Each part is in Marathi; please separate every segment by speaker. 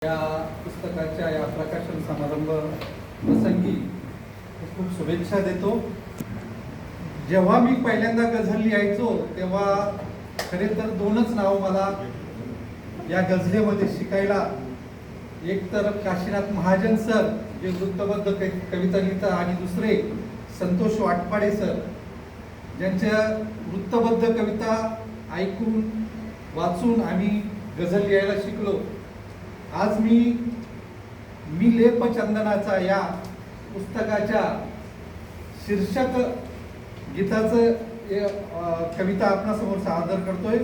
Speaker 1: या पुस्तकाच्या या प्रकाशन समारंभ प्रसंगी खूप शुभेच्छा देतो. जेव्हा मी पहिल्यांदा गझल लिहायचो तेव्हा खरे तर दोनच नाव मला या गझलेमध्ये शिकायला, एक तर काशीनाथ महाजन सर जे वृत्तबद्ध कविता लिहितात आणि दुसरे संतोष वाटपाडे सर ज्यांच्या वृत्तबद्ध कविता ऐकून वाचून आम्ही गझल लिहायला शिकलो. आज मी लेप चंदनाचा या पुस्तकाच्या शीर्षक गीताचं कविता आपणासमोर सादर करतोय,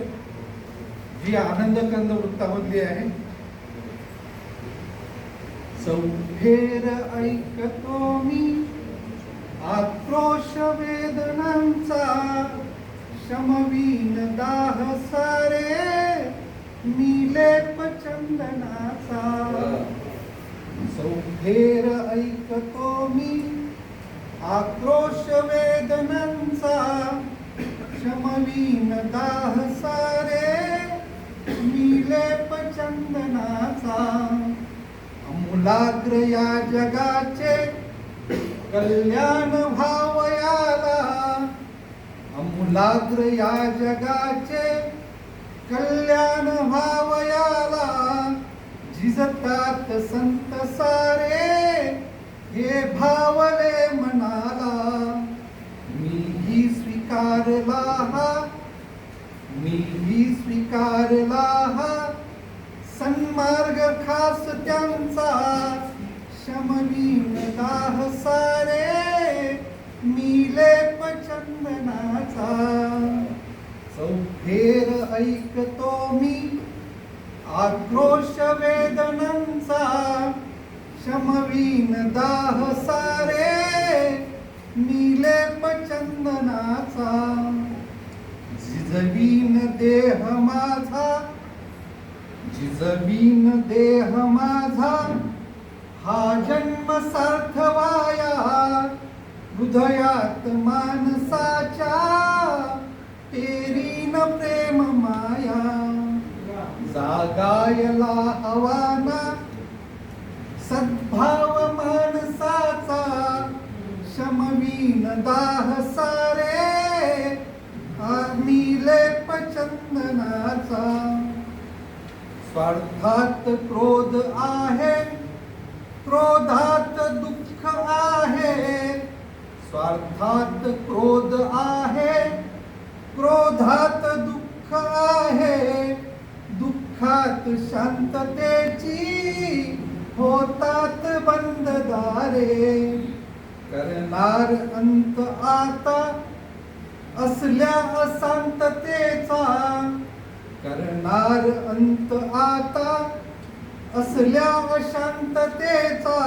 Speaker 1: जी आनंदकंद वृत्तामधली आहे. सौफेर ऐकतो मी आक्रोश वेदनांचा, शमवीन दाह सारे मी लेप चंदनाचा. सौफेर ऐकतो मी आक्रोश वेदनांचा, शमवीन दाह सारे मी लेप चंदनाचा. अमूलाग्र या जगाचे कल्याण व्हावयाला, अमूलाग्र या जगाचे कल्याण व्हावयाला, झिजतात संत सारे हे भावले मनाला. मीही स्वीकारला हा, मीही स्वीकारला हा सन्मार्ग खास त्यांचा, शमवीन दाह सारे मी लेप चंदनाचा. सौफेर ऐकतो मी आक्रोश वेदनांचा, शमवीन दाह सारे मी लेप चंदनाचा. झिजवीन देह माझा, झिजवीन देह माझा हा जन्म सार्थवाया, हृदयात मानसाच्या पेरीन प्रेम माया. जागायला हवाना सद्भाव माणसाचा, शमवीन दाह सारे मी लेप चंदनाचा. स्वार्थात क्रोध आहे, क्रोधात दुःख आहे, स्वार्थात क्रोध आहे, क्रोधात दुःख आहे, दुःखात शांततेची होतात बंद दारे. करणार अंत आता असल्या अशांततेचा, करणार अंत आता असल्या अशांततेचा,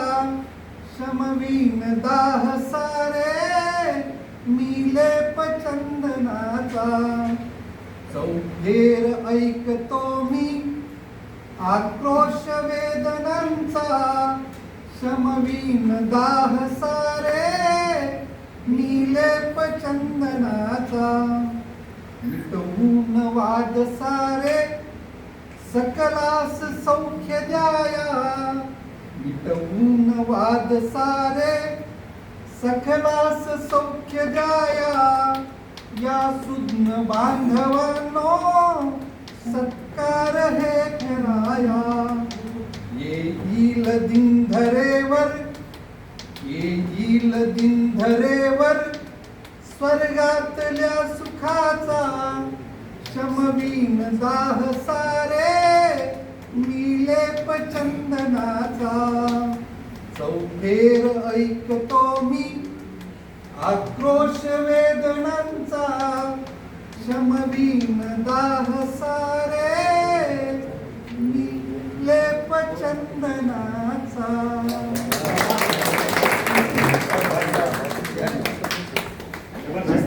Speaker 1: शमवीन दाह सारे मी लेप चंदनाचा. सौफेर ऐकतो मी आक्रोश वेदनांचा, शमवीन दाह सारे मी लेप चंदनाचा. मिटवून वाद सारे सकलास सौख्य द्याया, मिटवून वाद सारे सकलास सौख्य द्याया. या सुज्ञ बांधवांनो सत्कार हे कराया. येईल दिनधरेवर, येईल दिनधरेवर स्वर्गातल्या सुखाचा, शमवीन दाह सारे मी लेप चंदनाचा. सौफेर ऐकतो मी आक्रोश वेदनांचा, शमवीन दाह सारे